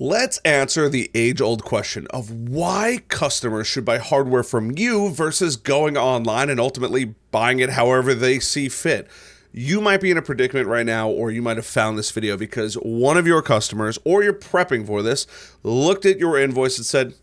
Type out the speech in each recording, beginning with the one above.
Let's answer the age-old question of why customers should buy hardware from you versus going online and ultimately buying it however they see fit. You might be in a predicament right now, or you might have found this video because one of your customers, or you're prepping for this, looked at your invoice and said,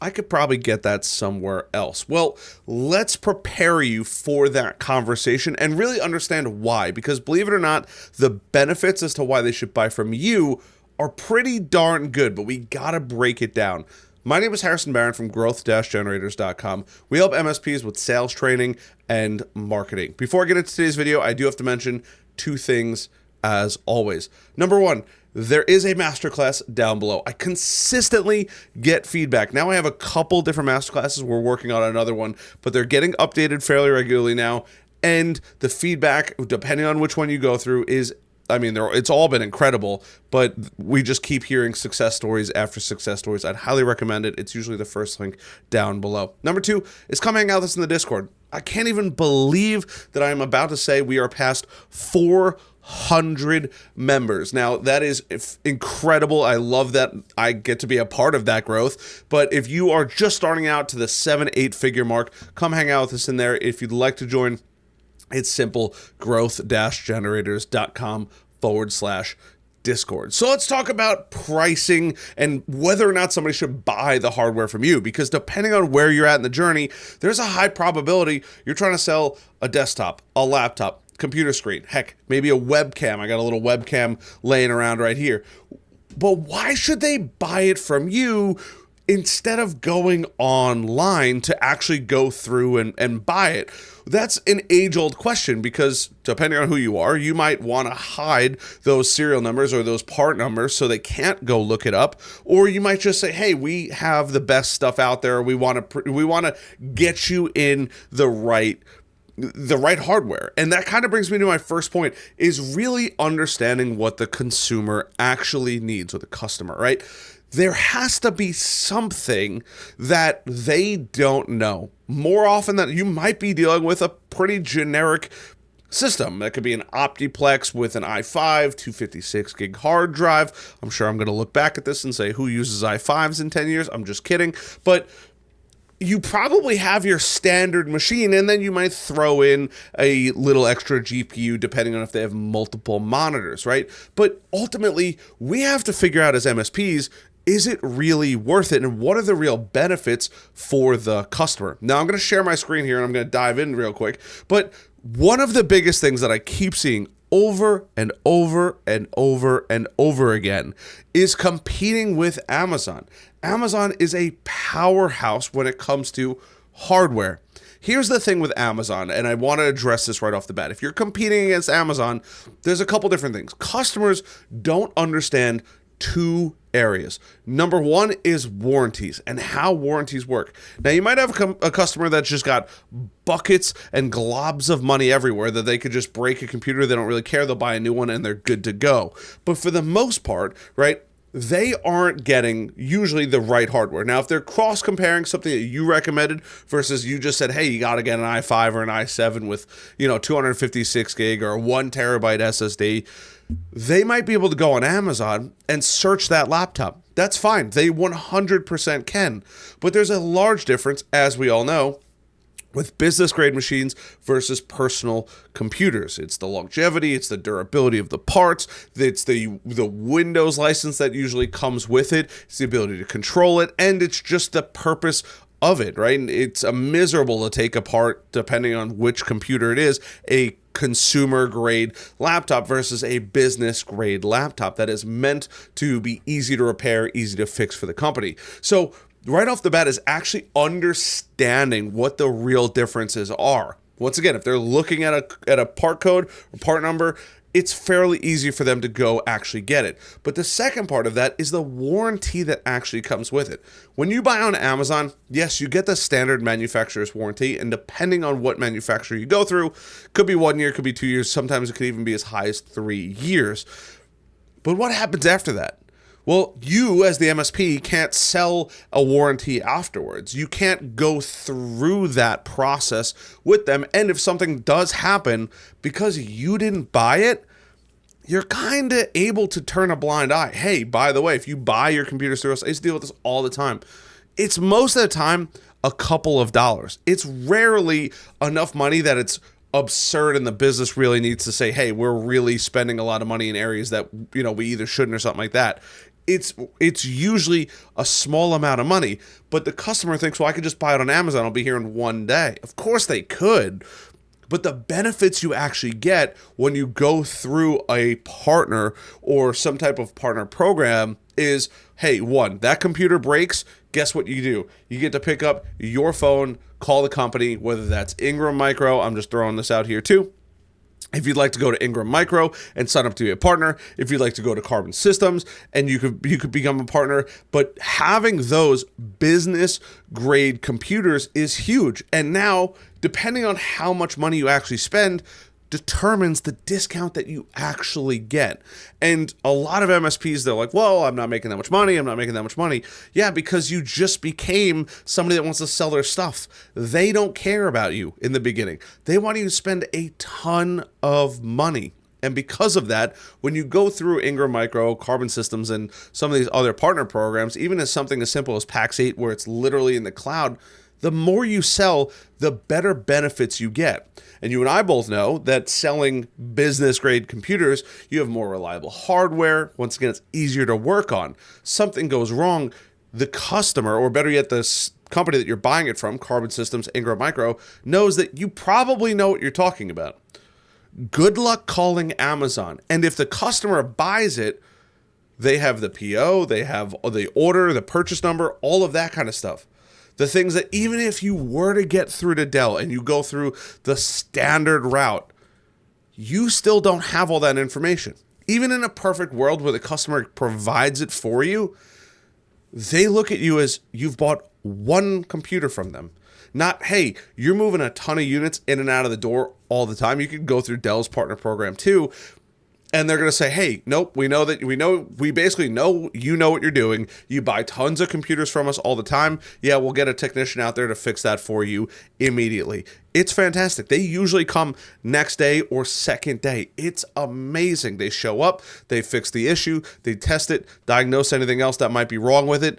I could probably get that somewhere else. Well, let's prepare you for that conversation and really understand why, because believe it or not, the benefits as to why they should buy from you are pretty darn good, but we gotta break it down. My name is Harrison Barron from growth-generators.com. We help MSPs with sales training and marketing. Before I get into today's video, I do have to mention two things as always. Number one, there is a masterclass down below. I consistently get feedback. Now I have a couple different masterclasses. We're working on another one, but they're getting updated fairly regularly now. And the feedback, depending on which one you go through, it's all been incredible, but we just keep hearing success stories after success stories. I'd highly recommend it. It's usually the first link down below. Number two is come hang out with us in the Discord. I can't even believe that I'm about to say we are past 400 members. Now, that is incredible. I love that I get to be a part of that growth. But if you are just starting out to the 7-8 figure mark, come hang out with us in there. If you'd like to join, it's simple, growth-generators.com/Discord. So let's talk about pricing and whether or not somebody should buy the hardware from you, because depending on where you're at in the journey, there's a high probability you're trying to sell a desktop, a laptop, computer screen, heck, maybe a webcam. I got a little webcam laying around right here. But why should they buy it from you instead of going online to actually go through and buy it? That's an age-old question, because depending on who you are, you might want to hide those serial numbers or those part numbers so they can't go look it up, or you might just say, hey, we have the best stuff out there. We want to get you in the right hardware. And that kind of brings me to my first point, is really understanding what the consumer actually needs, or the customer, right? There has to be something that they don't know. More often than you might be dealing with a pretty generic system. That could be an Optiplex with an i5, 256 gig hard drive. I'm sure I'm going to look back at this and say, who uses i5s in 10 years? I'm just kidding. But you probably have your standard machine, and then you might throw in a little extra GPU depending on if they have multiple monitors, right? But ultimately, we have to figure out as MSPs, is it really worth it? And what are the real benefits for the customer? Now, I'm going to share my screen here and I'm going to dive in real quick. But one of the biggest things that I keep seeing over and over and over and over again is competing with Amazon. Amazon is a powerhouse when it comes to hardware. Here's the thing with Amazon, and I want to address this right off the bat. If you're competing against Amazon, there's a couple different things. Customers don't understand two areas. Number one is warranties and how warranties work. Now, you might have a customer that's just got buckets and globs of money everywhere that they could just break a computer. They don't really care. They'll buy a new one and they're good to go. But for the most part, right, they aren't getting usually the right hardware. Now, if they're cross-comparing something that you recommended versus you just said, hey, you got to get an i5 or an i7 with, 256 gig or a 1 terabyte SSD, they might be able to go on Amazon and search that laptop. That's fine. They 100% can. But there's a large difference, as we all know, with business grade machines versus personal computers. It's the longevity, it's the durability of the parts, it's the Windows license that usually comes with it, it's the ability to control it, and it's just the purpose of it, right? And it's miserable to take apart, depending on which computer it is, a consumer grade laptop versus a business grade laptop that is meant to be easy to repair, easy to fix for the company. So right off the bat is actually understanding what the real differences are. Once again, if they're looking at a part code or part number, it's fairly easy for them to go actually get it. But the second part of that is the warranty that actually comes with it. When you buy on Amazon, yes, you get the standard manufacturer's warranty, and depending on what manufacturer you go through, could be 1 year, could be 2 years, sometimes it could even be as high as 3 years. But what happens after that? Well, you as the MSP can't sell a warranty afterwards. You can't go through that process with them. And if something does happen because you didn't buy it, you're kind of able to turn a blind eye. Hey, by the way, if you buy your computers through us, I used to deal with this all the time. It's most of the time a couple of dollars. It's rarely enough money that it's absurd and the business really needs to say, hey, we're really spending a lot of money in areas that, we either shouldn't or something like that. It's usually a small amount of money, but the customer thinks, well, I could just buy it on Amazon. I'll be here in one day. Of course they could. But the benefits you actually get when you go through a partner or some type of partner program is, hey, one, that computer breaks, guess what you do? You get to pick up your phone, call the company, whether that's Ingram Micro, I'm just throwing this out here too. If you'd like to go to Ingram Micro and sign up to be a partner, if you'd like to go to Carbon Systems and you could become a partner, but having those business grade computers is huge. And now, depending on how much money you actually spend, determines the discount that you actually get. And a lot of MSPs, they're like, well, I'm not making that much money. I'm not making that much money. Yeah, because you just became somebody that wants to sell their stuff. They don't care about you in the beginning. They want you to spend a ton of money. And because of that, when you go through Ingram Micro, Carbon Systems, and some of these other partner programs, even as something as simple as Pax 8, where it's literally in the cloud, the more you sell, the better benefits you get. And you and I both know that selling business grade computers, you have more reliable hardware. Once again, it's easier to work on. Something goes wrong, the customer, or better yet, the company that you're buying it from, Carbon Systems, Ingram Micro, knows that you probably know what you're talking about. Good luck calling Amazon. And if the customer buys it, they have the PO, they have the order, the purchase number, all of that kind of stuff. The things that even if you were to get through to Dell and you go through the standard route, you still don't have all that information. Even in a perfect world where the customer provides it for you, they look at you as you've bought one computer from them. Not, hey, you're moving a ton of units in and out of the door all the time. You could go through Dell's partner program too. And they're going to say, hey, nope, we basically know you know what you're doing. You buy tons of computers from us all the time. Yeah, we'll get a technician out there to fix that for you immediately. It's fantastic. They usually come next day or second day. It's amazing. They show up, they fix the issue, they test it, diagnose anything else that might be wrong with it,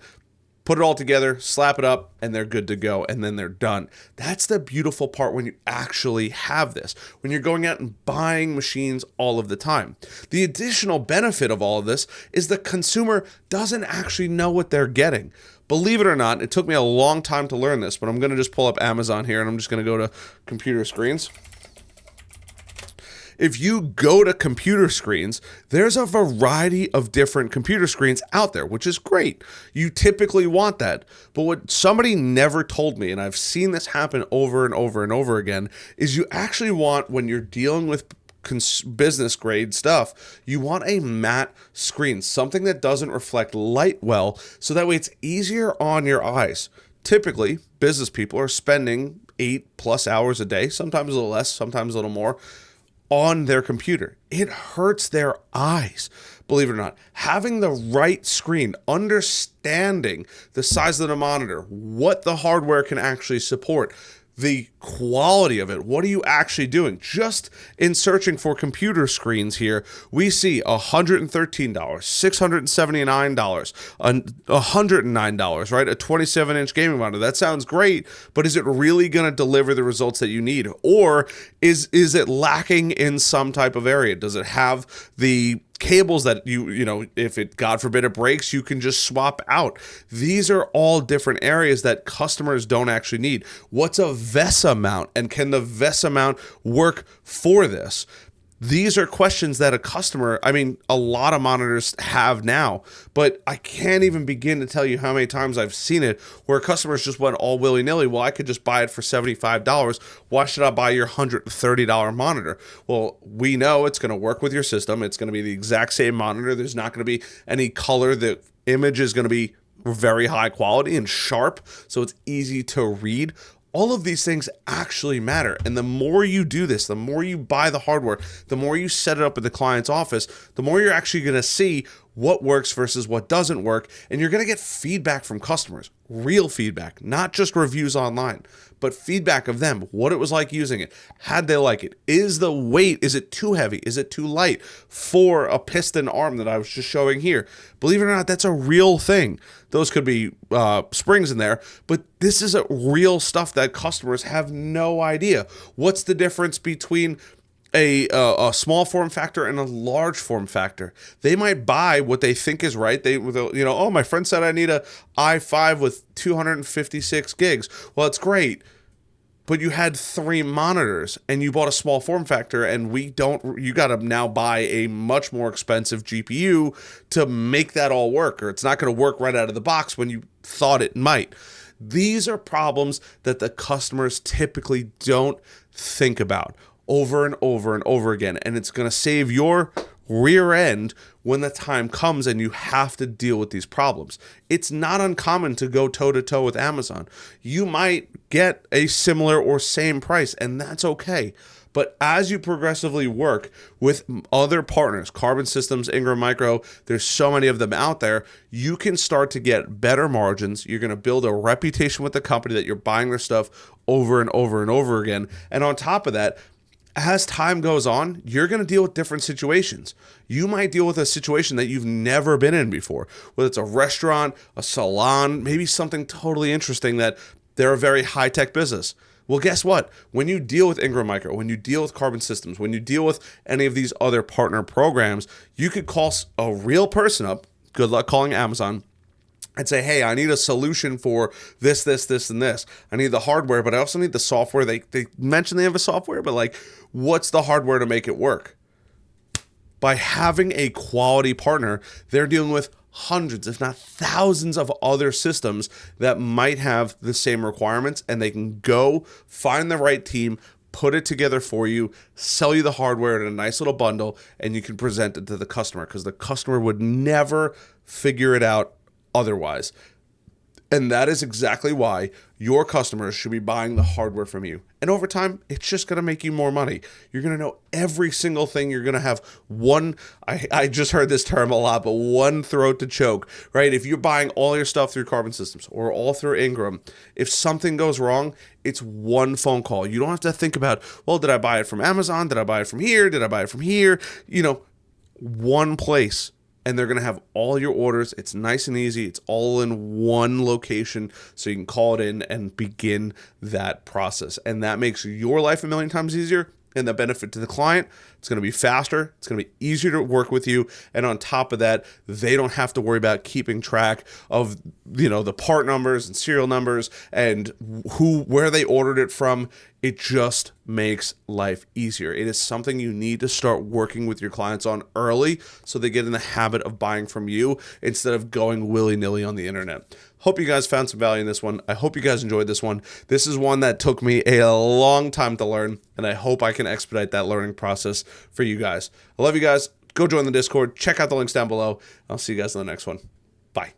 put it all together, slap it up, and they're good to go, and then they're done. That's the beautiful part when you actually have this, when you're going out and buying machines all of the time. The additional benefit of all of this is the consumer doesn't actually know what they're getting. Believe it or not, it took me a long time to learn this, but I'm going to just pull up Amazon here, and I'm just going to go to computer screens. If you go to computer screens, there's a variety of different computer screens out there, which is great. You typically want that. But what somebody never told me, and I've seen this happen over and over and over again, is you actually want, when you're dealing with business grade stuff, you want a matte screen, something that doesn't reflect light well, so that way it's easier on your eyes. Typically, business people are spending 8+ hours a day, sometimes a little less, sometimes a little more, on their computer. It hurts their eyes. Believe it or not, having the right screen, understanding the size of the monitor, what the hardware can actually support, the quality of it. What are you actually doing? Just in searching for computer screens here, we see $113, $679, $109, right? A 27-inch gaming monitor. That sounds great, but is it really going to deliver the results that you need? Or is it lacking in some type of area? Does it have the cables that you know, if it, God forbid, it breaks, you can just swap out? These are all different areas that customers don't actually need. What's a VESA mount, and can the VESA mount work for this? These are questions that a customer, a lot of monitors have now, but I can't even begin to tell you how many times I've seen it where customers just went all willy-nilly. Well, I could just buy it for $75. Why should I buy your $130 monitor? Well, we know it's going to work with your system. It's going to be the exact same monitor. There's not going to be any color. The image is going to be very high quality and sharp, so it's easy to read. All of these things actually matter. And the more you do this, the more you buy the hardware, the more you set it up at the client's office, the more you're actually going to see what works versus what doesn't work, and you're going to get feedback from customers, real feedback, not just reviews online, but feedback of them, what it was like using it, how'd they like it, is the weight, is it too heavy, is it too light for a piston arm that I was just showing here. Believe it or not, that's a real thing. Those could be springs in there, but this is a real stuff that customers have no idea. What's the difference between a small form factor and a large form factor? They might buy what they think is right. Oh, my friend said I need a i5 with 256 gigs. Well, it's great, but you had 3 monitors and you bought a small form factor, and you got to now buy a much more expensive GPU to make that all work, or it's not going to work right out of the box when you thought it might. These are problems that the customers typically don't think about over and over and over again, and it's going to save your rear end when the time comes and you have to deal with these problems. It's not uncommon to go toe-to-toe with Amazon. You might get a similar or same price, and that's okay. But as you progressively work with other partners, Carbon Systems, Ingram Micro, there's so many of them out there, you can start to get better margins. You're going to build a reputation with the company that you're buying their stuff over and over and over again. And on top of that, as time goes on, you're going to deal with different situations. You might deal with a situation that you've never been in before, whether it's a restaurant, a salon, maybe something totally interesting that they're a very high-tech business. Well, guess what? When you deal with Ingram Micro, when you deal with Carbon Systems, when you deal with any of these other partner programs, you could call a real person up, good luck calling Amazon, and say, hey, I need a solution for this, and this. I need the hardware, but I also need the software. They mention they have a software, but what's the hardware to make it work? By having a quality partner, they're dealing with hundreds, if not thousands of other systems that might have the same requirements, and they can go find the right team, put it together for you, sell you the hardware in a nice little bundle, and you can present it to the customer, because the customer would never figure it out otherwise. And that is exactly why your customers should be buying the hardware from you. And over time, it's just going to make you more money. You're going to know every single thing. You're going to have I just heard this term a lot, but one throat to choke, right? If you're buying all your stuff through Carbon Systems or all through Ingram, if something goes wrong, it's one phone call. You don't have to think about, well, did I buy it from Amazon? Did I buy it from here? Did I buy it from here? One place. And they're going to have all your orders. It's nice and easy. It's all in one location, so you can call it in and begin that process. And that makes your life a million times easier, and the benefit to the client, it's going to be faster. It's going to be easier to work with you. And on top of that, they don't have to worry about keeping track of, the part numbers and serial numbers and where they ordered it from. It just makes life easier. It is something you need to start working with your clients on early, so they get in the habit of buying from you instead of going willy-nilly on the internet. Hope you guys found some value in this one. I hope you guys enjoyed this one. This is one that took me a long time to learn, and I hope I can expedite that learning process for you guys. I love you guys. Go join the Discord. Check out the links down below. I'll see you guys in the next one. Bye.